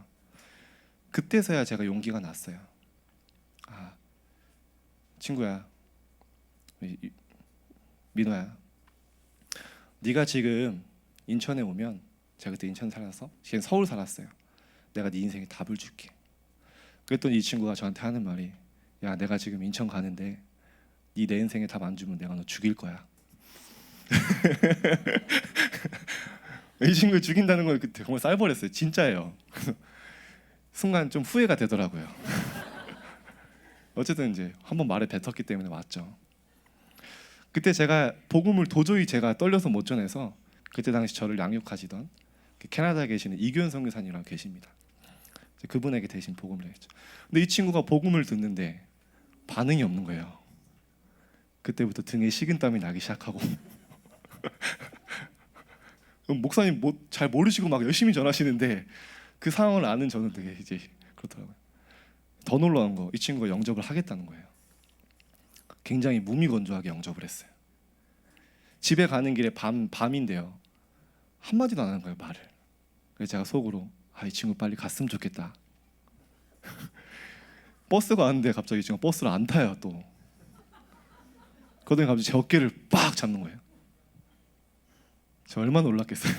Speaker 1: 그때서야 제가 용기가 났어요. 친구야, 민호야, 네가 지금 인천에 오면, 제가 그때 인천 살아서 지금 서울 살았어요. 내가 네 인생에 답을 줄게. 그랬더니 이 친구가 저한테 하는 말이, 야, 내가 지금 인천 가는데 네 내 인생에 답 안 주면 내가 너 죽일 거야. 이 친구 죽인다는 걸 그때 정말 쌀버렸어요. 진짜예요. 순간 좀 후회가 되더라고요. 어쨌든 이제 한번 말에 뱉었기 때문에 왔죠. 그때 제가 복음을 도저히 제가 떨려서 못 전해서 그때 당시 저를 양육하시던 캐나다에 계시는 이규현 선교사님이랑 계십니다. 그분에게 대신 복음을 했죠. 근데 이 친구가 복음을 듣는데 반응이 없는 거예요. 그때부터 등에 식은땀이 나기 시작하고 목사님 잘 모르시고 막 열심히 전하시는데 그 상황을 아는 저는 되게 이제 그렇더라고요. 더 놀라운 거, 이 친구가 영접을 하겠다는 거예요. 굉장히 무미건조하게 영접을 했어요. 집에 가는 길에 밤인데요, 한마디도 안 하는 거예요, 말을. 그래서 제가 속으로 이 친구 빨리 갔으면 좋겠다. 버스가 왔는데 갑자기 이 친구가 버스를 안 타요. 또 그러더니 갑자기 제 어깨를 빡 잡는 거예요. 저 얼마나 놀랐겠어요.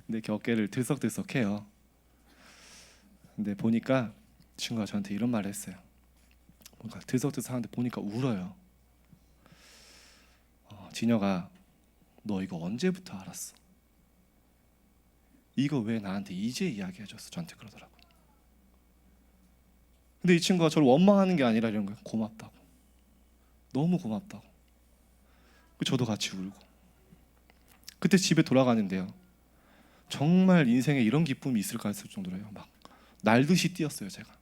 Speaker 1: 근데 이렇게 어깨를 들썩들썩해요. 근데 보니까 친구가 저한테 이런 말을 했어요. 뭔가 들썩들썩하는데 보니까 울어요. 진혁아, 너 이거 언제부터 알았어? 이거 왜 나한테 이제 이야기해줬어? 저한테 그러더라고요. 근데 이 친구가 저를 원망하는 게 아니라 이런 거예요. 고맙다고. 너무 고맙다고. 저도 같이 울고. 그때 집에 돌아가는데요, 정말 인생에 이런 기쁨이 있을까 했을 정도로요, 막 날듯이 뛰었어요. 제가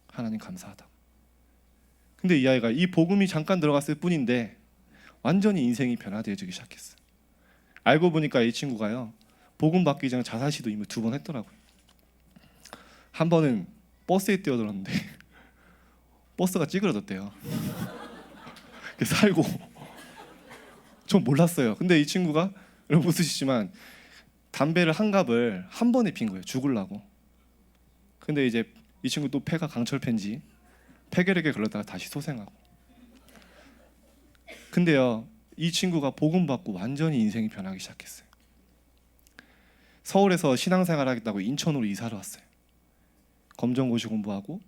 Speaker 1: 하나님 감사하다고. 근데 이 아이가 이 복음이 잠깐 들어갔을 뿐인데 완전히 인생이 변화되어지기 시작했어요. 알고 보니까 이 친구가요, 복음 받기 전에 자살 시도 이미 2번 했더라고요. 한 번은 버스에 뛰어들었는데 버스가 찌그러졌대요. 살고 전 몰랐어요. 근데 이 친구가, 여러분 웃으시지만 담배를 한 갑을 한 번에 핀 거예요. 죽으려고. 근데 이제 이 친구 또 폐가 강철폐인지 폐결핵에 걸렸다가 다시 소생하고. 근데요, 이 친구가 복음 받고 완전히 인생이 변하기 시작했어요. 서울에서 신앙생활 하겠다고 인천으로 이사를 왔어요. 검정고시 공부하고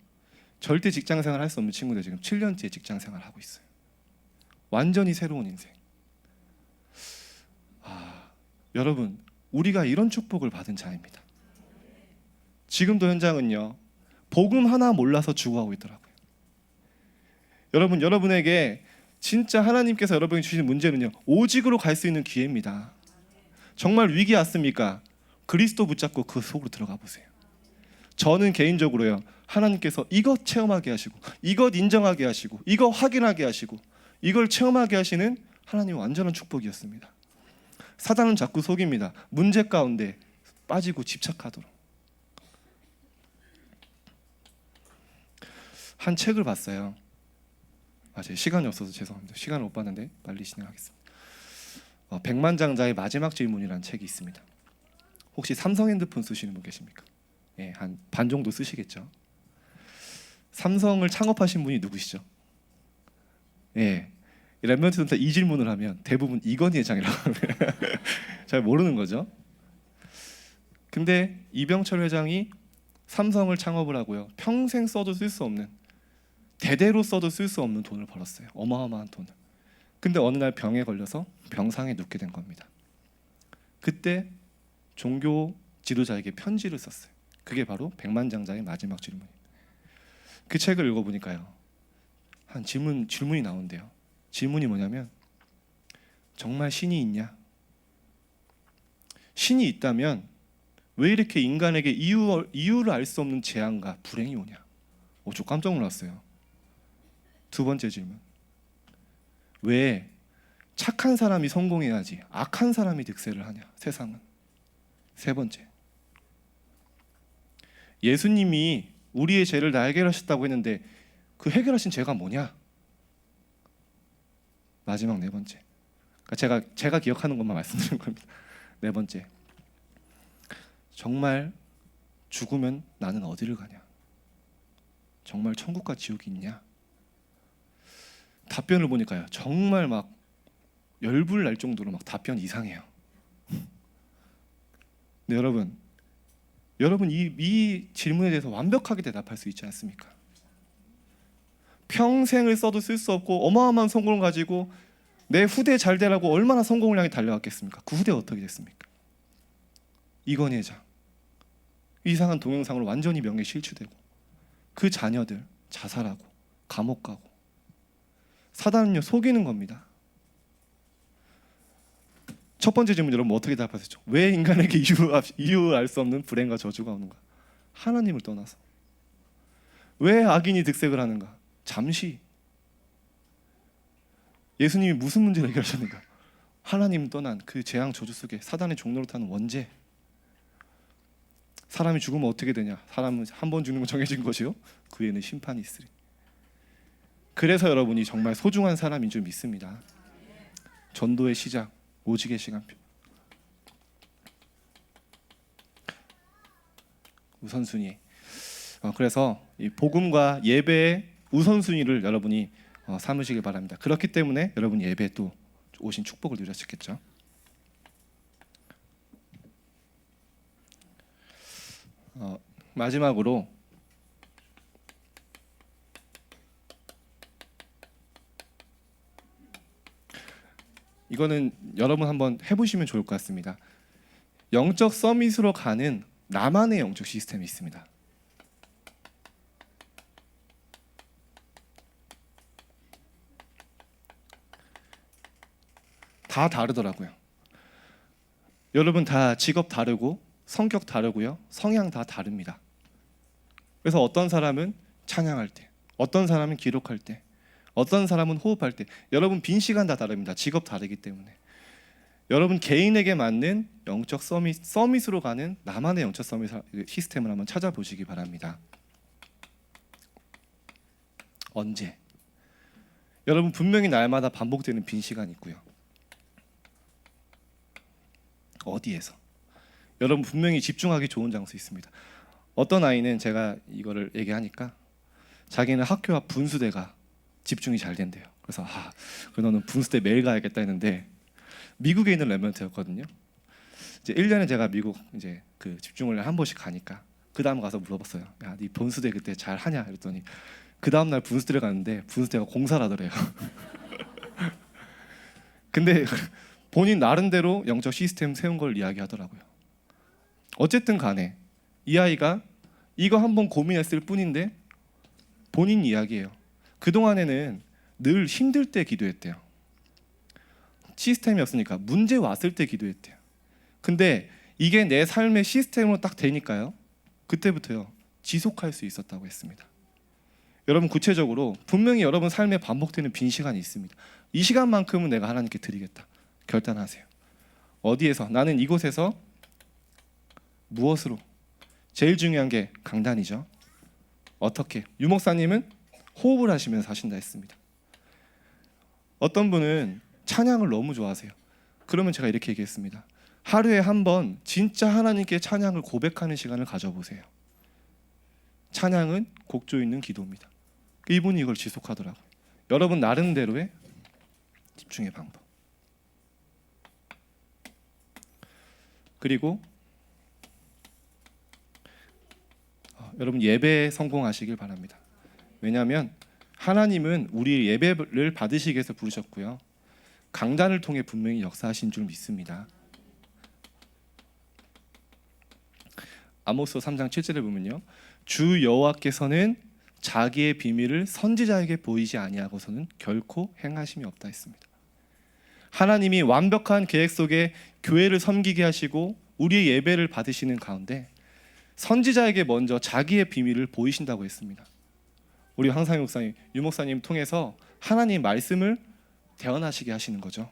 Speaker 1: 절대 직장생활 할 수 없는 친구들 지금 7년째 직장생활 하고 있어요. 완전히 새로운 인생. 여러분, 우리가 이런 축복을 받은 자입니다. 지금도 현장은요, 복음 하나 몰라서 죽어가고 있더라고요. 여러분에게 진짜 하나님께서 여러분이 주신 문제는요, 오직으로 갈 수 있는 기회입니다. 정말 위기 왔습니까? 그리스도 붙잡고 그 속으로 들어가 보세요. 저는 개인적으로요, 하나님께서 이것 체험하게 하시고, 이것 인정하게 하시고, 이거 확인하게 하시고, 이걸 체험하게 하시는 하나님의 완전한 축복이었습니다. 사단은 자꾸 속입니다. 문제 가운데 빠지고 집착하도록. 한 책을 봤어요. 제 시간이 없어서 죄송합니다. 시간을 못 봤는데 빨리 진행하겠습니다. 백만장자의 마지막 질문이라는 책이 있습니다. 혹시 삼성 핸드폰 쓰시는 분 계십니까? 예, 한 반 정도 쓰시겠죠. 삼성을 창업하신 분이 누구시죠? 예, 랩런트 센터 이 질문을 하면 대부분 이건희 회장이라고 합니다. 잘 모르는 거죠. 근데 이병철 회장이 삼성을 창업을 하고요, 평생 써도 쓸 수 없는, 대대로 써도 쓸 수 없는 돈을 벌었어요. 어마어마한 돈을. 근데 어느 날 병에 걸려서 병상에 눕게 된 겁니다. 그때 종교 지도자에게 편지를 썼어요. 그게 바로 백만장자의 마지막 질문입니다. 그 책을 읽어보니까요, 한 질문이 나온대요. 질문이 뭐냐면, 정말 신이 있냐? 신이 있다면 왜 이렇게 인간에게 이유를 알 수 없는 재앙과 불행이 오냐? 저 깜짝 놀랐어요. 두 번째 질문, 왜 착한 사람이 성공해야지 악한 사람이 득세를 하냐, 세상은? 세 번째, 예수님이 우리의 죄를 다 해결하셨다고 했는데 그 해결하신 죄가 뭐냐? 마지막 네 번째, 그러니까 제가 기억하는 것만 말씀드리는 겁니다. 네 번째, 정말 죽으면 나는 어디를 가냐? 정말 천국과 지옥이 있냐? 답변을 보니까요, 정말 막 열불 날 정도로 막 답변이 이상해요. 근데 여러분 이 질문에 대해서 완벽하게 대답할 수 있지 않습니까? 평생을 써도 쓸 수 없고 어마어마한 성공을 가지고 내 후대 잘 되라고 얼마나 성공을 향해 달려왔겠습니까? 그 후대가 어떻게 됐습니까? 이건희 회장, 이상한 동영상으로 완전히 명예 실추되고 그 자녀들 자살하고 감옥 가고. 사단은요, 속이는 겁니다. 첫 번째 질문, 여러분 어떻게 답하셨죠? 왜 인간에게 이유 알 수 없는 불행과 저주가 오는가? 하나님을 떠나서. 왜 악인이 득색을 하는가? 잠시. 예수님이 무슨 문제를 해결하셨는가? 하나님 떠난 그 재앙 저주 속에 사단의 종로를 타는 원죄. 사람이 죽으면 어떻게 되냐? 사람은 한 번 죽는 건 정해진 것이요, 그 후에는 심판이 있으리. 그래서 여러분이 정말 소중한 사람인 줄 믿습니다. 전도의 시작, 오직의 시간표. 우선순위. 그래서 이 복음과 예배의 우선순위를 여러분이 삼으시길 바랍니다. 그렇기 때문에 여러분 예배에 또 오신 축복을 누렸겠죠. 마지막으로 이거는 여러분 한번 해보시면 좋을 것 같습니다. 영적 서밋으로 가는 나만의 영적 시스템이 있습니다. 다 다르더라고요. 여러분 다 직업 다르고 성격 다르고요, 성향 다 다릅니다. 그래서 어떤 사람은 찬양할 때, 어떤 사람은 기록할 때, 어떤 사람은 호흡할 때, 여러분 빈 시간 다 다릅니다. 직업 다르기 때문에. 여러분 개인에게 맞는 영적 서밋으로 가는 나만의 영적 서밋 시스템을 한번 찾아보시기 바랍니다. 언제? 여러분 분명히 날마다 반복되는 빈 시간이 있고요. 어디에서? 여러분 분명히 집중하기 좋은 장소 있습니다. 어떤 아이는 제가 이거를 얘기하니까 자기는 학교 앞 분수대가 집중이 잘 된대요. 그래서 너는 분수대 매일 가야겠다 했는데 미국에 있는 랩런트였거든요. 이제 1년에 제가 미국 이제 그 집중을 한 번씩 가니까 그 다음 가서 물어봤어요. 야, 네 분수대 그때 잘 하냐? 그랬더니 그 다음 날 분수대를 갔는데 분수대가 공사를 하더래요. 근데 본인 나름대로 영적 시스템 세운 걸 이야기하더라고요. 어쨌든 간에 이 아이가 이거 한번 고민했을 뿐인데 본인 이야기예요. 그동안에는 늘 힘들 때 기도했대요. 시스템이 없으니까 문제 왔을 때 기도했대요. 근데 이게 내 삶의 시스템으로 딱 되니까요. 그때부터요. 지속할 수 있었다고 했습니다. 여러분 구체적으로 분명히 여러분 삶에 반복되는 빈 시간이 있습니다. 이 시간만큼은 내가 하나님께 드리겠다. 결단하세요. 어디에서? 나는 이곳에서 무엇으로? 제일 중요한 게 강단이죠. 어떻게? 유 목사님은 호흡을 하시면서 하신다 했습니다. 어떤 분은 찬양을 너무 좋아하세요. 그러면 제가 이렇게 얘기했습니다. 하루에 한 번 진짜 하나님께 찬양을 고백하는 시간을 가져보세요. 찬양은 곡조 있는 기도입니다. 이분이 이걸 지속하더라고요. 여러분 나름대로의 집중의 방법. 그리고 여러분 예배에 성공하시길 바랍니다. 왜냐하면 하나님은 우리 예배를 받으시기 위해서 부르셨고요. 강단을 통해 분명히 역사하신 줄 믿습니다. 아모스 3장 7절을 보면요. 주 여호와께서는 자기의 비밀을 선지자에게 보이지 아니하고서는 결코 행하심이 없다 했습니다. 하나님이 완벽한 계획 속에 교회를 섬기게 하시고 우리의 예배를 받으시는 가운데 선지자에게 먼저 자기의 비밀을 보이신다고 했습니다. 우리 황상희 목사님, 유 목사님 통해서 하나님 말씀을 대언하시게 하시는 거죠.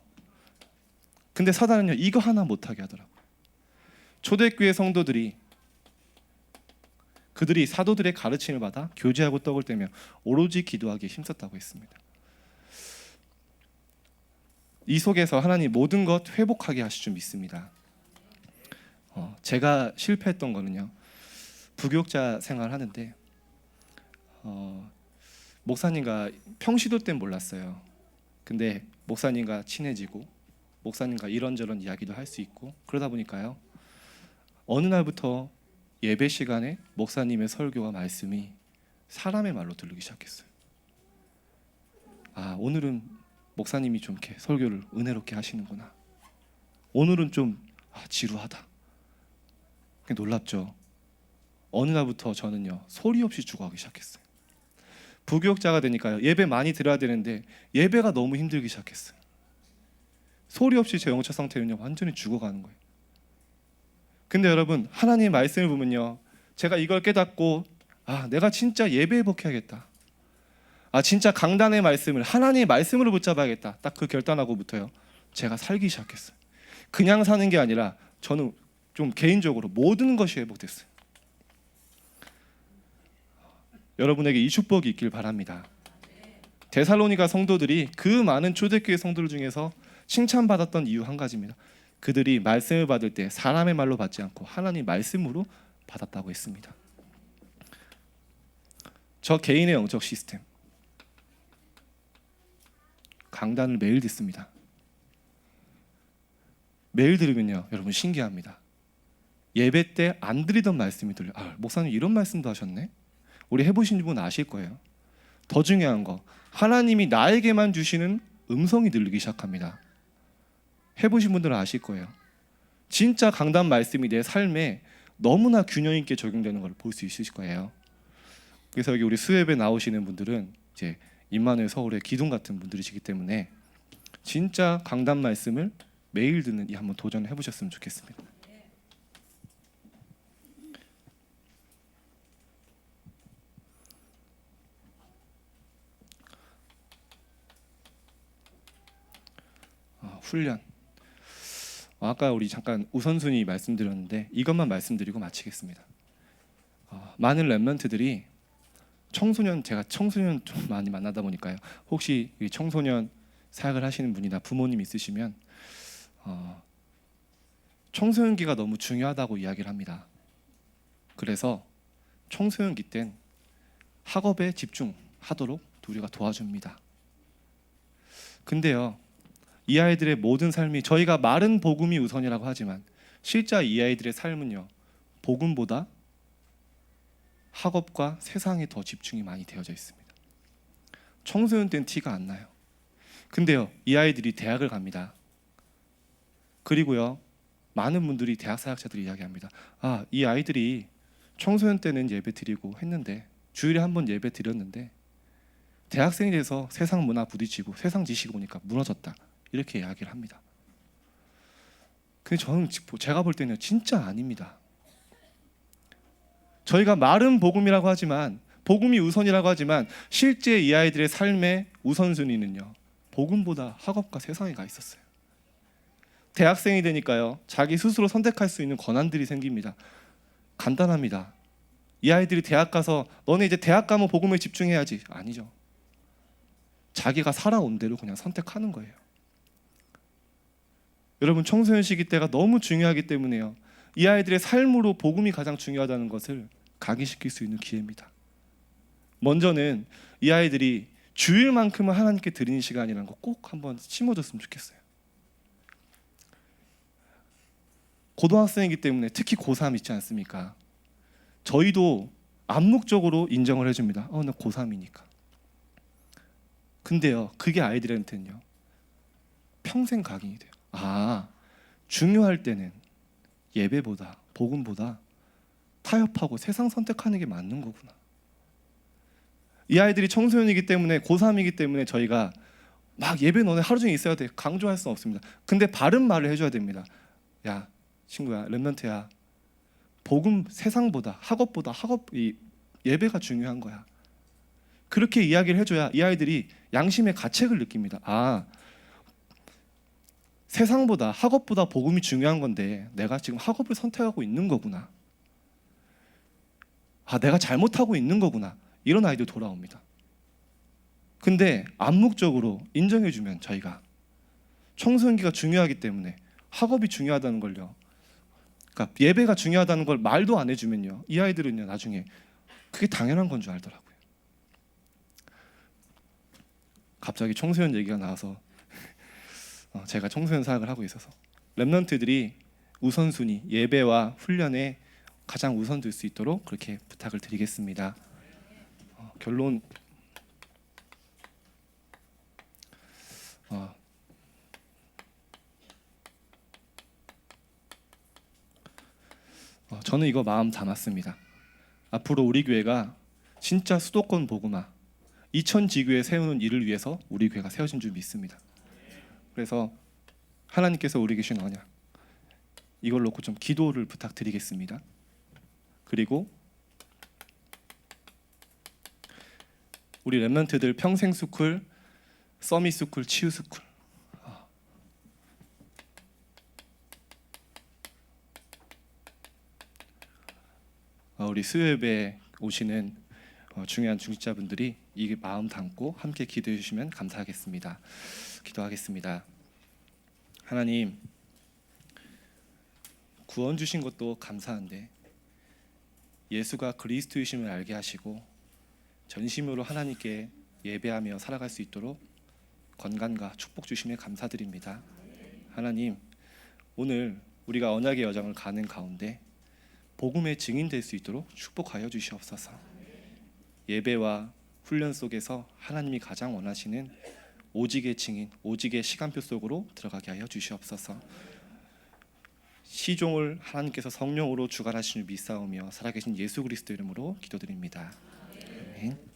Speaker 1: 근데 사단은요 이거 하나 못하게 하더라고요. 초대교회 성도들이 그들이 사도들의 가르침을 받아 교제하고 떡을 떼며 오로지 기도하기에 힘썼다고 했습니다. 이 속에서 하나님 모든 것 회복하게 하실 줄 믿습니다. 제가 실패했던 거는요. 부교육자 생활하는데 목사님과 평시도 땐 몰랐어요. 근데 목사님과 친해지고 목사님과 이런저런 이야기도 할 수 있고 그러다 보니까요. 어느 날부터 예배 시간에 목사님의 설교와 말씀이 사람의 말로 들리기 시작했어요. 오늘은 목사님이 좀 이렇게 설교를 은혜롭게 하시는구나. 오늘은 좀 지루하다. 놀랍죠. 어느 날부터 저는요 소리 없이 죽어가기 시작했어요. 부교육자가 되니까요 예배 많이 드려야 되는데 예배가 너무 힘들기 시작했어요. 소리 없이 제 영적 상태는요 완전히 죽어가는 거예요. 근데 여러분 하나님의 말씀을 보면요 제가 이걸 깨닫고 내가 진짜 예배 회복해야겠다. 진짜 강단의 말씀을 하나님의 말씀으로 붙잡아야겠다. 딱 그 결단하고부터요 제가 살기 시작했어요. 그냥 사는 게 아니라 저는 좀 개인적으로 모든 것이 회복됐어요. 여러분에게 이 축복이 있길 바랍니다. 데살로니가 성도들이 그 많은 초대교회 성도들 중에서 칭찬받았던 이유 한 가지입니다. 그들이 말씀을 받을 때 사람의 말로 받지 않고 하나님 말씀으로 받았다고 했습니다. 저 개인의 영적 시스템 강단을 매일 듣습니다. 매일 들으면요 여러분 신기합니다. 예배 때 안 드리던 말씀이 들려요. 목사님 이런 말씀도 하셨네. 우리 해보신 분 아실 거예요. 더 중요한 거 하나님이 나에게만 주시는 음성이 들리기 시작합니다. 해보신 분들은 아실 거예요. 진짜 강단 말씀이 내 삶에 너무나 균형 있게 적용되는 걸 볼 수 있으실 거예요. 그래서 여기 우리 수협에 나오시는 분들은 이제 임마누엘 서울의 기둥 같은 분들이시기 때문에 진짜 강단 말씀을 매일 듣는 이 한번 도전해 보셨으면 좋겠습니다. 훈련. 아까 우리 잠깐 우선순위 말씀드렸는데 이것만 말씀드리고 마치겠습니다. 많은 랩런트들이 청소년, 제가 청소년 좀 많이 만나다 보니까요. 혹시 청소년 사역을 하시는 분이나 부모님 있으시면 청소년기가 너무 중요하다고 이야기를 합니다. 그래서 청소년기 땐 학업에 집중하도록 우리가 도와줍니다. 근데요, 이 아이들의 모든 삶이, 저희가 말은 복음이 우선이라고 하지만 실제 이 아이들의 삶은요, 복음보다 학업과 세상에 더 집중이 많이 되어져 있습니다. 청소년 때는 티가 안 나요. 근데요, 이 아이들이 대학을 갑니다. 그리고요, 많은 분들이 대학 사역자들이 이야기합니다. 이 아이들이 청소년 때는 예배 드리고 했는데, 주일에 한 번 예배 드렸는데 대학생이 돼서 세상 문화 부딪히고 세상 지식 오니까 무너졌다, 이렇게 이야기를 합니다. 근데 저는 제가 볼 때는 진짜 아닙니다. 저희가 말은 복음이라고 하지만, 복음이 우선이라고 하지만 실제 이 아이들의 삶의 우선순위는요, 복음보다 학업과 세상에 가 있었어요. 대학생이 되니까요, 자기 스스로 선택할 수 있는 권한들이 생깁니다. 간단합니다. 이 아이들이 대학 가서 너네 이제 대학 가면 복음에 집중해야지, 아니죠. 자기가 살아온 대로 그냥 선택하는 거예요. 여러분, 청소년 시기 때가 너무 중요하기 때문에요, 이 아이들의 삶으로 복음이 가장 중요하다는 것을 각인시킬 수 있는 기회입니다. 먼저는 이 아이들이 주일만큼은 하나님께 드리는 시간이라는 거 꼭 한번 심어줬으면 좋겠어요. 고등학생이기 때문에, 특히 고3 있지 않습니까? 저희도 암묵적으로 인정을 해줍니다. 나 고3이니까. 근데요, 그게 아이들한테는요, 평생 각인이 돼요. 중요할 때는 예배보다, 복음보다 타협하고 세상 선택하는 게 맞는 거구나. 이 아이들이 청소년이기 때문에, 고3이기 때문에 저희가 막 예배 너네 하루 종일 있어야 돼, 강조할 수는 없습니다. 근데 바른 말을 해줘야 됩니다. 야 친구야, 렘넌트야, 복음 세상보다, 학업보다 예배가 중요한 거야. 그렇게 이야기를 해줘야 이 아이들이 양심의 가책을 느낍니다. 세상보다, 학업보다 복음이 중요한 건데 내가 지금 학업을 선택하고 있는 거구나. 내가 잘못하고 있는 거구나. 이런 아이들 돌아옵니다. 근데 암묵적으로 인정해주면, 저희가 청소년기가 중요하기 때문에 학업이 중요하다는 걸요, 그러니까 예배가 중요하다는 걸 말도 안 해주면요, 이 아이들은요, 나중에 그게 당연한 건 줄 알더라고요. 갑자기 청소년 얘기가 나와서 제가 청소년 사역을 하고 있어서, 렘넌트들이 우선순위, 예배와 훈련에 가장 우선 둘 수 있도록 그렇게 부탁을 드리겠습니다. 결론, 저는 이거 마음 담았습니다. 앞으로 우리 교회가 진짜 수도권 복음화, 2000지교회 세우는 일을 위해서 우리 교회가 세워진 줄 믿습니다. 그래서 하나님께서 우리 계신 언약, 이걸 놓고 좀 기도를 부탁드리겠습니다. 그리고 우리 렘넌트들 평생 스쿨, 서밋 스쿨, 치유 스쿨, 우리 수요예배 오시는 중요한 중직자분들이 이 마음 담고 함께 기도해 주시면 감사하겠습니다. 기도하겠습니다. 하나님, 구원 주신 것도 감사한데 예수가 그리스도이심을 알게 하시고 전심으로 하나님께 예배하며 살아갈 수 있도록 건강과 축복 주심에 감사드립니다. 하나님, 오늘 우리가 언약의 여정을 가는 가운데 복음의 증인 될 수 있도록 축복하여 주시옵소서. 예배와 훈련 속에서 하나님이 가장 원하시는 오직의 증인, 오직의 시간표 속으로 들어가게 하여 주시옵소서. 시종을 하나님께서 성령으로 주관하시는 믿사오며 살아계신 예수 그리스도 이름으로 기도드립니다. 아멘.